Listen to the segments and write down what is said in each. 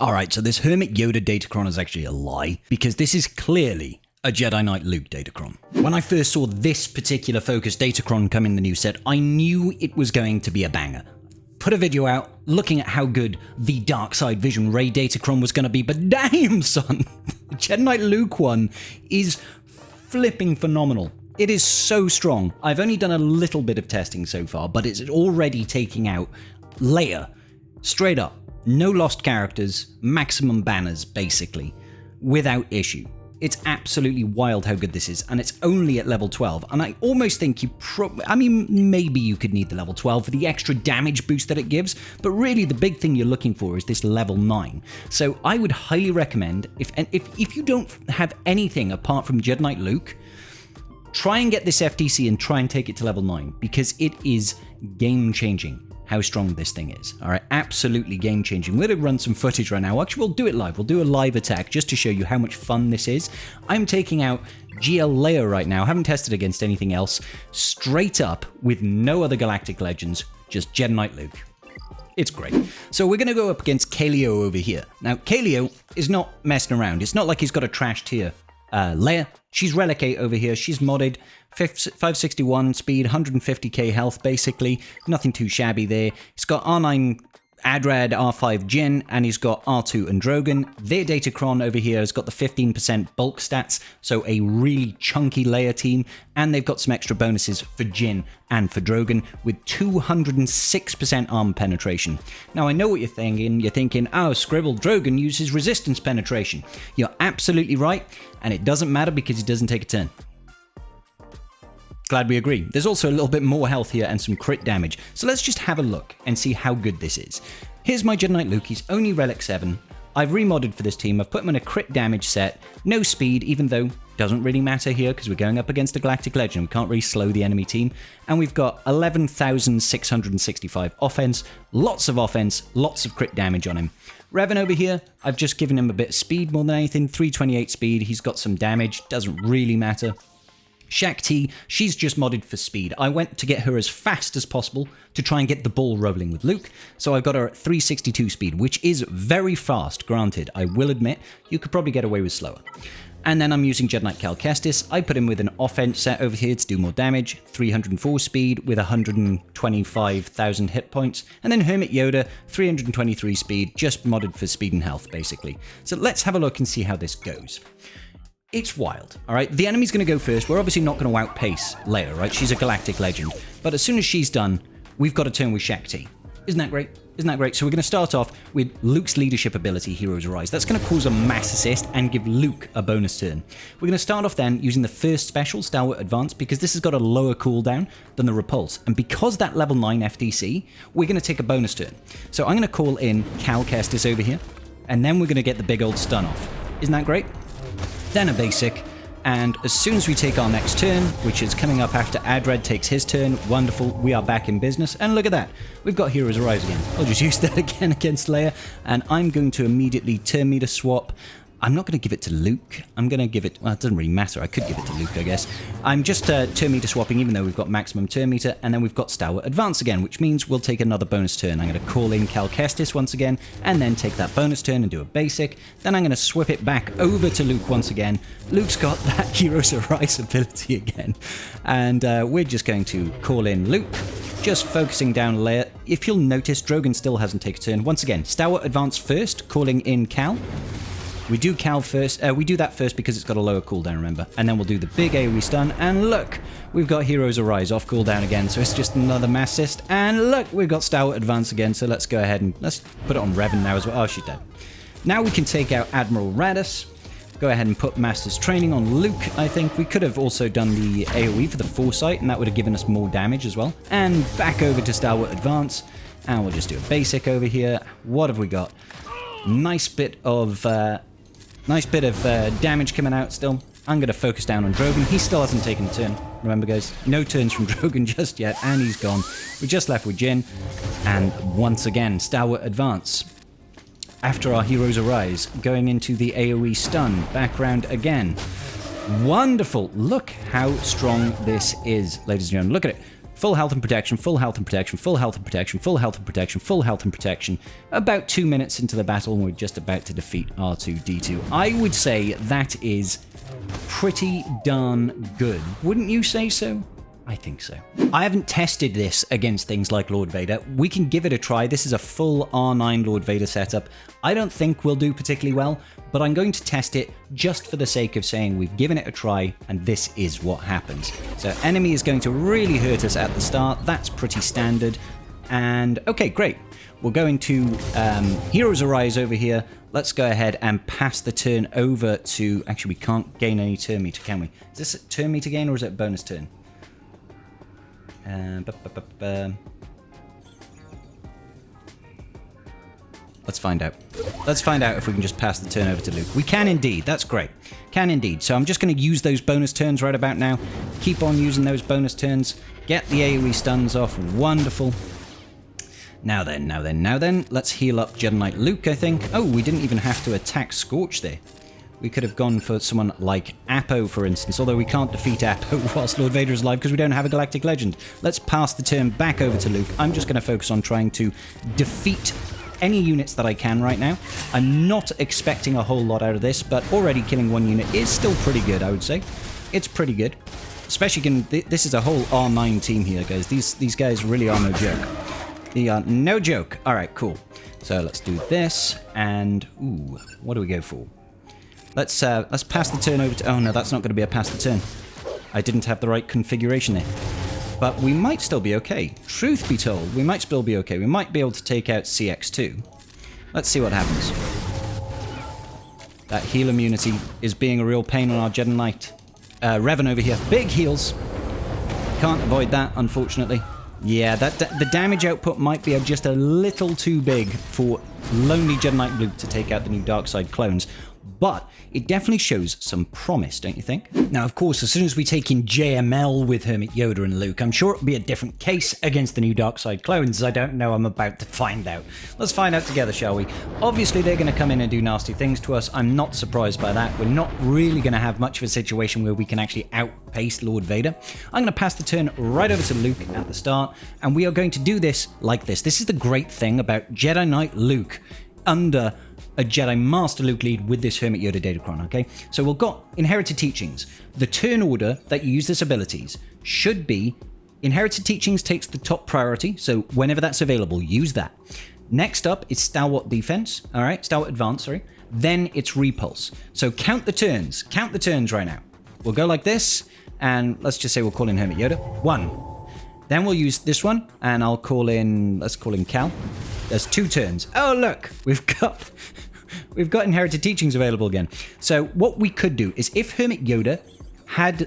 Alright, so this Hermit Yoda Datacron is actually a lie, because this is clearly a Jedi Knight Luke Datacron. When I first saw this particular Focus Datacron come in the new set, I knew it was going to be a banger. Put a video out looking at how good the Dark Side Vision Rey Datacron was going to be, but damn son, the Jedi Knight Luke one is flipping phenomenal. It is so strong. I've only done a little bit of testing so far, but it's already taking out Leia straight up. No lost characters, maximum banners, basically, without issue. It's absolutely wild how good this is, and it's only at level 12, and I almost think you maybe you could need the level 12 for the extra damage boost that it gives, but really the big thing you're looking for is this level 9. So I would highly recommend, if you don't have anything apart from Jedi Knight Luke, try and get this FDC and try and take it to level 9, because it is game-changing how strong this thing is. All right, absolutely game-changing. We're going to run some footage right now. Actually, we'll do it live. We'll do a live attack just to show you how much fun this is. I'm taking out JL Leia right now. I haven't tested against anything else. Straight up with no other Galactic Legends, just Jedi Knight Luke. It's great. So we're going to go up against Kaleo over here. Now, Kaleo is not messing around. It's not like he's got a trash tier Leia. She's Relic 8 over here. She's modded, 561 speed, 150k health, basically. Nothing too shabby there. He's got R9 Adrad, R5 Jin, and he's got R2 and Drogon. Their Datacron over here has got the 15% bulk stats, so a really chunky Leia team, and they've got some extra bonuses for Jin and for Drogon with 206% armor penetration. Now, I know what you're thinking. You're thinking, oh, Scribble Drogon uses resistance penetration. You're absolutely right, and it doesn't matter because he doesn't take a turn. Glad we agree. There's also a little bit more health here and some crit damage. So let's just have a look and see how good this is. Here's my Jedi Knight Luke. He's only Relic 7. I've remodded for this team. I've put him in a crit damage set. No speed, even though doesn't really matter here because we're going up against a Galactic Legend. We can't really slow the enemy team. And we've got 11,665 offense. Lots of offense, lots of crit damage on him. Revan over here, I've just given him a bit of speed more than anything. 328 speed. He's got some damage. Doesn't really matter. Shakti, she's just modded for speed. I went to get her as fast as possible to try and get the ball rolling with Luke, so I've got her at 362 speed, which is very fast, granted. I will admit, you could probably get away with slower. And then I'm using Jedi Knight Cal Kestis. I put him with an offense set over here to do more damage, 304 speed with 125,000 hit points. And then Hermit Yoda, 323 speed, just modded for speed and health, basically. So let's have a look and see how this goes. It's wild, all right? The enemy's going to go first. We're obviously not going to outpace Leia, right? She's a Galactic Legend. But as soon as she's done, we've got to turn with Shakti. Isn't that great? Isn't that great? So we're going to start off with Luke's leadership ability, Heroes Arise. That's going to cause a mass assist and give Luke a bonus turn. We're going to start off then using the first special, Stalwart Advance, because this has got a lower cooldown than the Repulse. And because that level 9 FDC, we're going to take a bonus turn. So I'm going to call in Cal Kestis over here, and then we're going to get the big old stun off. Isn't that great? Then a basic, and as soon as we take our next turn, which is coming up after Adrad takes his turn, wonderful, we are back in business, and look at that, we've got Heroes Arise again. I'll just use that again against Leia, and I'm going to immediately turn meter swap. I'm not going to give it to Luke. I'm going to give it... Well, it doesn't really matter. I could give it to Luke, I guess. I'm just turn meter swapping, even though we've got maximum turn meter. And then we've got Stalwart Advance again, which means we'll take another bonus turn. I'm going to call in Cal Kestis once again, and then take that bonus turn and do a basic. Then I'm going to swip it back over to Luke once again. Luke's got that Heroes Arise ability again. And we're just going to call in Luke, just focusing down Leia. If you'll notice, Drogon still hasn't taken a turn. Once again, Stalwart Advance first, calling in Cal. We do Cal first. We do that first because it's got a lower cooldown, remember? And then we'll do the big AoE stun. And look, we've got Heroes Arise off cooldown again. So it's just another mass assist. And look, we've got Stalwart Advance again. So let's go ahead and let's put it on Revan now as well. Oh, she's dead. Now we can take out Admiral Radis. Go ahead and put Master's Training on Luke, I think. We could have also done the AoE for the Foresight, and that would have given us more damage as well. And back over to Stalwart Advance. And we'll just do a basic over here. What have we got? Nice bit of damage coming out still. I'm going to focus down on Drogon. He still hasn't taken a turn. Remember, guys, no turns from Drogon just yet, and he's gone. We're just left with Jin. And once again, Stalwart Advance. After our Heroes Arise, going into the AoE stun. Back round again. Wonderful. Look how strong this is, ladies and gentlemen. Look at it. Full health and protection, full health and protection, full health and protection, full health and protection, full health and protection. About 2 minutes into the battle, and we're just about to defeat R2-D2. I would say that is pretty darn good. Wouldn't you say so? I think so. I haven't tested this against things like Lord Vader. We can give it a try. This is a full R9 Lord Vader setup. I don't think we'll do particularly well, but I'm going to test it just for the sake of saying we've given it a try and this is what happens. So enemy is going to really hurt us at the start. That's pretty standard. And okay, great. We're going to Heroes Arise over here. Let's go ahead and pass the turn over to... Actually, we can't gain any turn meter, can we? Is this a turn meter gain or is it a bonus turn? Let's find out. Let's find out if we can just pass the turn over to Luke. We can indeed. That's great. Can indeed. So I'm just going to use those bonus turns right about now. Keep on using those bonus turns. Get the AoE stuns off. Wonderful. Now then. Let's heal up Jedi Knight Luke, I think. Oh, we didn't even have to attack Scorch there. We could have gone for someone like Appo, for instance, although we can't defeat Appo whilst Lord Vader is alive because we don't have a Galactic Legend. Let's pass the turn back over to Luke. I'm just going to focus on trying to defeat any units that I can right now. I'm not expecting a whole lot out of this, but already killing one unit is still pretty good, I would say. It's pretty good. Especially given this is a whole R9 team here, guys. These guys really are no joke. They are no joke. All right, cool. So let's do this, and ooh, what do we go for? Let's pass the turn over to... Oh, no, that's not going to be a pass the turn. I didn't have the right configuration there. But we might still be okay. Truth be told, we might still be okay. We might be able to take out CX2. Let's see what happens. That heal immunity is being a real pain on our Jedi Knight. Revan over here. Big heals. Can't avoid that, unfortunately. Yeah, the damage output might be just a little too big for lonely Jedi Knight Luke to take out the new Darkside clones. But it definitely shows some promise, don't you think? Now, of course, as soon as we take in JML with Hermit Yoda and Luke, I'm sure it'll be a different case against the new Darkside clones. I don't know. I'm about to find out. Let's find out together, shall we? Obviously, they're going to come in and do nasty things to us. I'm not surprised by that. We're not really going to have much of a situation where we can actually outpace Lord Vader. I'm going to pass the turn right over to Luke at the start, and we are going to do this like this. This is the great thing about Jedi Knight Luke under a Jedi Master Luke lead with this Hermit Yoda Datacron, okay? So we've got Inherited Teachings. The turn order that you use this abilities should be Inherited Teachings takes the top priority, so whenever that's available, use that. Next up is Stalwart Defense, all right? Stalwart Advance, sorry. Then it's Repulse. So count the turns right now. We'll go like this, and let's just say we'll call in Hermit Yoda. 1. Then we'll use this one, and I'll call in, let's call in Cal. There's 2 turns. Oh, look, we've got Inherited Teachings available again. So what we could do is if Hermit Yoda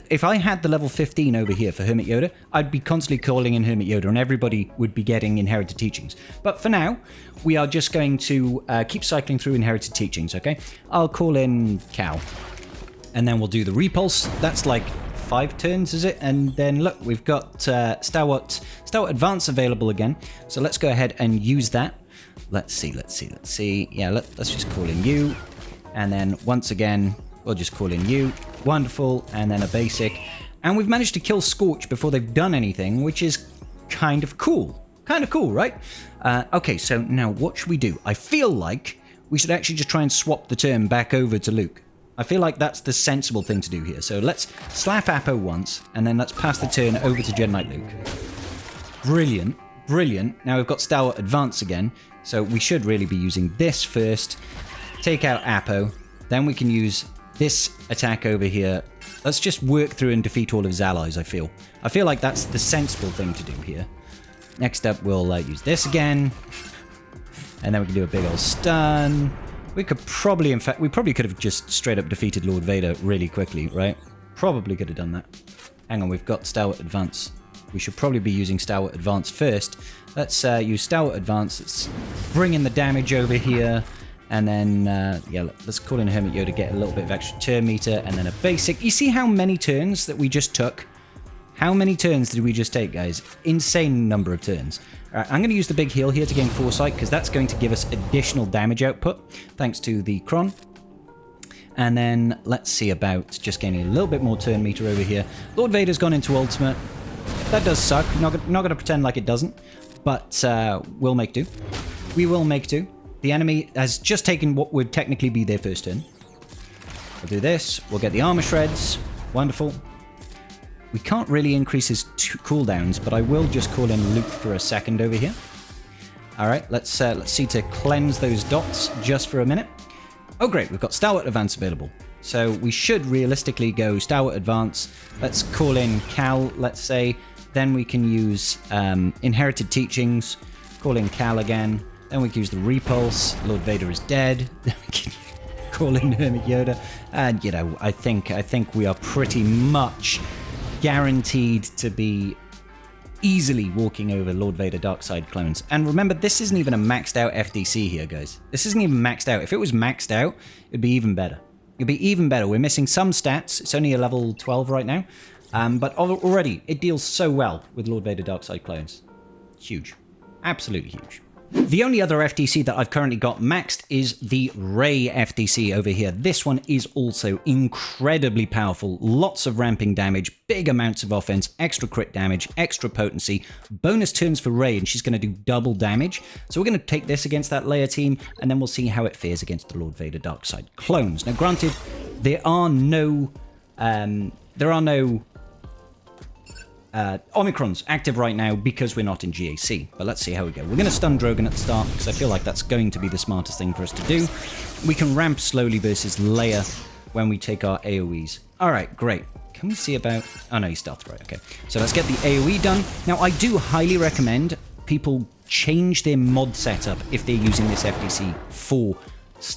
if I had the level 15 over here for Hermit Yoda, I'd be constantly calling in Hermit Yoda and everybody would be getting Inherited Teachings. But for now, we are just going to keep cycling through Inherited Teachings, okay? I'll call in Cal. And then we'll do the Repulse. That's like 5 turns, is it? And then look, we've got Stalwart Advance available again. So let's go ahead and use that. Let's see. Yeah, let's just call in you. And then once again, we'll just call in you. Wonderful. And then a basic. And we've managed to kill Scorch before they've done anything, which is kind of cool. Kind of cool, right? Okay, so now what should we do? I feel like we should actually just try and swap the turn back over to Luke. I feel like that's the sensible thing to do here. So let's slap Appo once, and then let's pass the turn over to Jedi Knight Luke. Brilliant. Brilliant. Now we've got Stalwart Advance again, so we should really be using this first. Take out Appo. Then we can use this attack over here. Let's just work through and defeat all of his allies, I feel. I feel like that's the sensible thing to do here. Next up, we'll use this again. And then we can do a big old stun. We could probably, in fact, we probably could have just straight up defeated Lord Vader really quickly, right? Probably could have done that. Hang on, we've got Stalwart Advance. We should probably be using Stalwart Advance first. Let's use Stalwart Advance. Let's bring in the damage over here. And then, yeah, let's call in Hermit Yoda, get a little bit of extra turn meter, and then a basic. You see how many turns that we just took? How many turns did we just take, guys? Insane number of turns. All right, I'm going to use the big heal here to gain Foresight, because that's going to give us additional damage output, thanks to the Kron. And then let's see about just gaining a little bit more turn meter over here. Lord Vader's gone into Ultimate. That does suck. Not going to pretend like it doesn't. But we'll make do. We will make do. The enemy has just taken what would technically be their first turn. We'll do this. We'll get the armor shreds. Wonderful. We can't really increase his cooldowns, but I will just call in Luke for a second over here. All right, let's see to cleanse those dots just for a minute. Oh, great. We've got Stalwart Advance available. So we should realistically go Stalwart Advance. Let's call in Cal, let's say. Then we can use Inherited Teachings. Call in Cal again. Then we can use the Repulse. Lord Vader is dead. Then we can call in Hermit Yoda. And, you know, I think we are pretty much guaranteed to be easily walking over Lord Vader Darkside clones. And remember, this isn't even a maxed out FDC here, guys. This isn't even maxed out. If it was maxed out, it'd be even better. It'd be even better. We're missing some stats. It's only a level 12 right now. But already, it deals so well with Lord Vader Darkside clones. Huge. Absolutely huge. The only other FDC that I've currently got maxed is the Rey FDC over here. This one is also incredibly powerful. Lots of ramping damage, big amounts of offense, extra crit damage, extra potency, bonus turns for Rey, and she's going to do double damage. So we're going to take this against that Leia team, and then we'll see how it fares against the Lord Vader Darkside clones. Now, granted, there are no Omicrons active right now because we're not in GAC, but let's see how we go. We're going to stun Drogon at the start because I feel like that's going to be the smartest thing for us to do. We can ramp slowly versus Leia when we take our AoEs. All right, great. Can we see about... Oh, no, he's stealth, right, okay. So let's get the AoE done. Now, I do highly recommend people change their mod setup if they're using this FDC for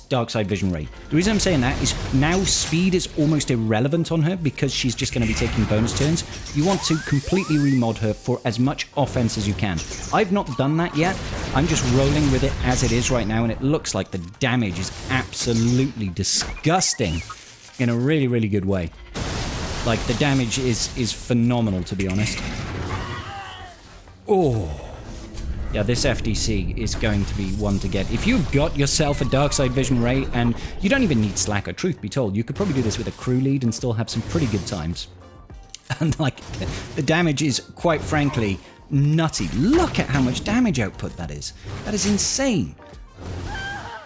Darkside Vision Rey. The reason I'm saying that is now speed is almost irrelevant on her because she's just going to be taking bonus turns. You want to completely remod her for as much offense as you can. I've not done that yet. I'm just rolling with it as it is right now, and it looks like the damage is absolutely disgusting in a really, really good way. Like, the damage is phenomenal, to be honest. Oh. Yeah, this FDC is going to be one to get. If you've got yourself a Darkside Vision Rey, and you don't even need Slacker, truth be told, you could probably do this with a crew lead and still have some pretty good times. And, like, the damage is, quite frankly, nutty. Look at how much damage output that is. That is insane.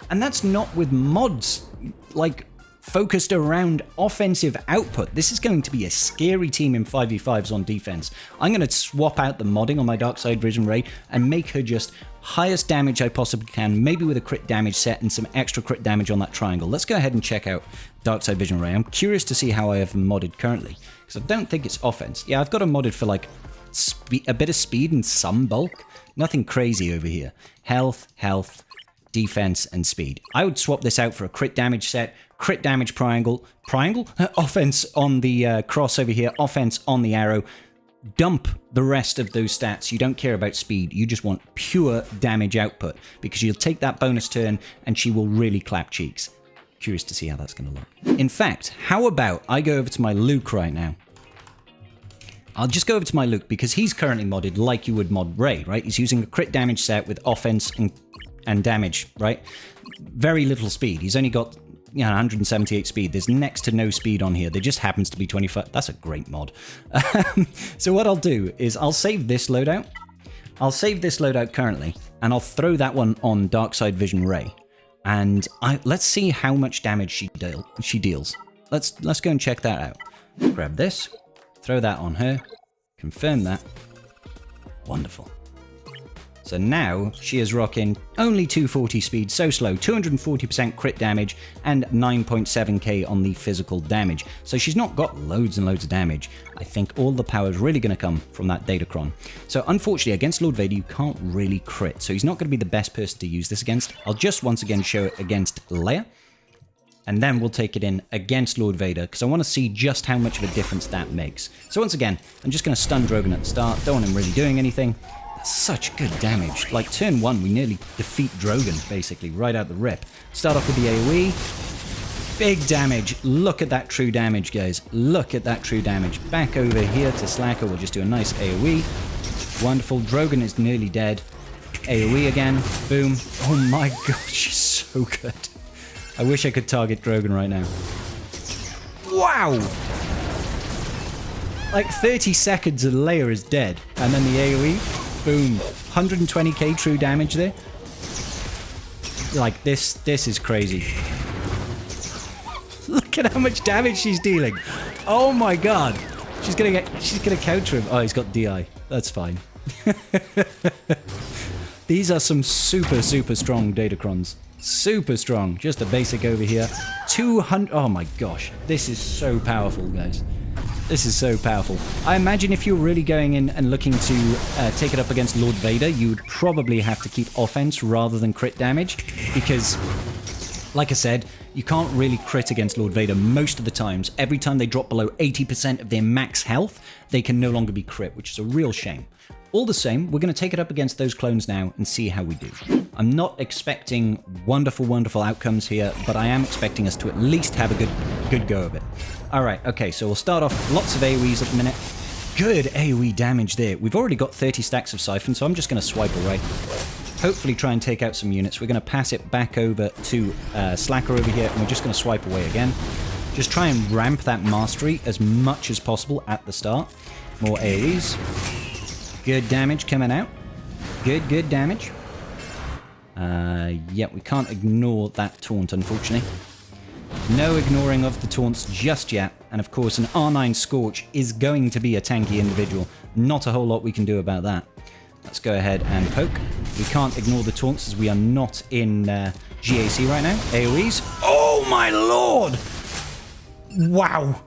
And that's not with mods, like, focused around offensive output. This is going to be a scary team in 5v5s on defense. I'm going to swap out the modding on my Darkside Vision Rey and make her just highest damage I possibly can, maybe with a crit damage set and some extra crit damage on that triangle. Let's go ahead and check out Darkside Vision Rey. I'm curious to see how I have them modded currently, because I don't think it's offense. Yeah, I've got them modded for like a bit of speed and some bulk. Nothing crazy over here. Health, defense, and speed. I would swap this out for a crit damage set, crit damage triangle, offense on the cross over here, offense on the arrow. Dump the rest of those stats. You don't care about speed. You just want pure damage output because you'll take that bonus turn and she will really clap cheeks. Curious to see how that's going to look. In fact, how about I go over to my Luke right now? I'll just go over to my Luke because he's currently modded like you would mod Rey, right? He's using a crit damage set with offense and damage, right? Very little speed. He's only got 178 speed. There's next to no speed on here. There just happens to be 25. That's a great mod. So what I'll do is I'll save this loadout. I'll save this loadout currently, and I'll throw that one on Darkside Vision Rey. And let's see how much damage she deals. Let's go and check that out. Grab this, throw that on her, confirm that. Wonderful. So now she is rocking only 240 speed, so slow, 240% crit damage, and 9.7k on the physical damage. So she's not got loads and loads of damage. I think all the power is really going to come from that Datacron. So unfortunately, against Lord Vader, you can't really crit. So he's not going to be the best person to use this against. I'll just once again show it against Leia. And then we'll take it in against Lord Vader, because I want to see just how much of a difference that makes. So once again, I'm just going to stun Drogon at the start. Don't want him really doing anything. Such good damage. Like turn 1, we nearly defeat Drogon, basically, right out the rip. Start off with the AoE. Big damage. Look at that true damage, guys. Look at that true damage. Back over here to Slacker. We'll just do a nice AoE. Wonderful. Drogon is nearly dead. AoE again. Boom. Oh my god, she's so good. I wish I could target Drogon right now. Wow! Like 30 seconds and Leia is dead. And then the AoE, boom. 120k true damage there. Like this is crazy. Look at how much damage she's dealing. Oh my god. She's gonna counter him. Oh, he's got DI. That's fine. These are some super strong Datacrons. Super strong. Just a basic over here. 200. Oh my gosh. This is so powerful, guys. This is so powerful. I imagine if you're really going in and looking to take it up against Lord Vader, you would probably have to keep offense rather than crit damage. Because, like I said, you can't really crit against Lord Vader most of the times. Every time they drop below 80% of their max health, they can no longer be crit, which is a real shame. All the same, we're going to take it up against those clones now and see how we do. I'm not expecting wonderful outcomes here, but I am expecting us to at least have a good go of it. All right, okay, so we'll start off lots of AoEs at the minute. Good AoE damage there. We've already got 30 stacks of Siphon, so I'm just going to swipe away. Hopefully try and take out some units. We're going to pass it back over to Slacker over here, and we're just going to swipe away again. Just try and ramp that mastery as much as possible at the start. More AoEs. Good damage coming out. Good damage. Yeah, we can't ignore that taunt, unfortunately. No ignoring of the taunts just yet. And of course, an R9 Scorch is going to be a tanky individual. Not a whole lot we can do about that. Let's go ahead and poke. We can't ignore the taunts as we are not in GAC right now. AoEs. Oh my lord! Wow.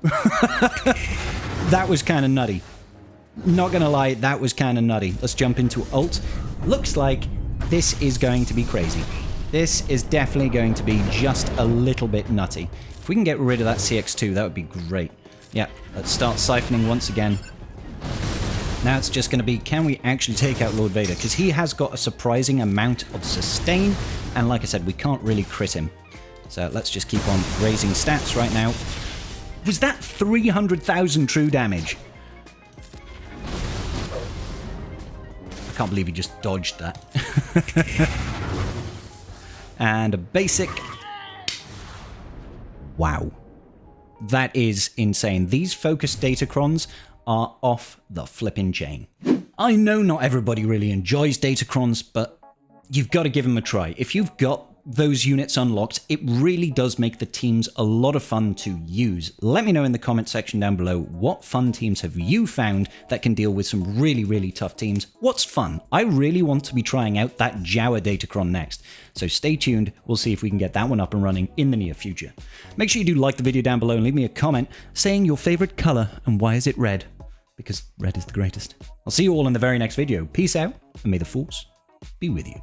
That was kind of nutty. Not gonna lie, that was kind of nutty. Let's jump into ult. Looks like this is going to be crazy. This is definitely going to be just a little bit nutty. If we can get rid of that CX2, that would be great. Yeah, let's start siphoning once again. Now it's just going to be, can we actually take out Lord Vader? Because he has got a surprising amount of sustain, and like I said, we can't really crit him. So let's just keep on raising stats right now. Was that 300,000 true damage? I can't believe he just dodged that. And a basic. Wow. That is insane. These focused Datacrons are off the flipping chain. I know not everybody really enjoys Datacrons, but you've got to give them a try. If you've got those units unlocked, it really does make the teams a lot of fun to use. Let me know in the comment section down below, what fun teams have you found that can deal with some really tough teams? What's fun? I really want to be trying out that Jawa Datacron next. So stay tuned, we'll see if we can get that one up and running in the near future. Make sure you do like the video down below and leave me a comment saying your favorite color and why is it red? Because red is the greatest. I'll see you all in the very next video. Peace out, and may the Force be with you.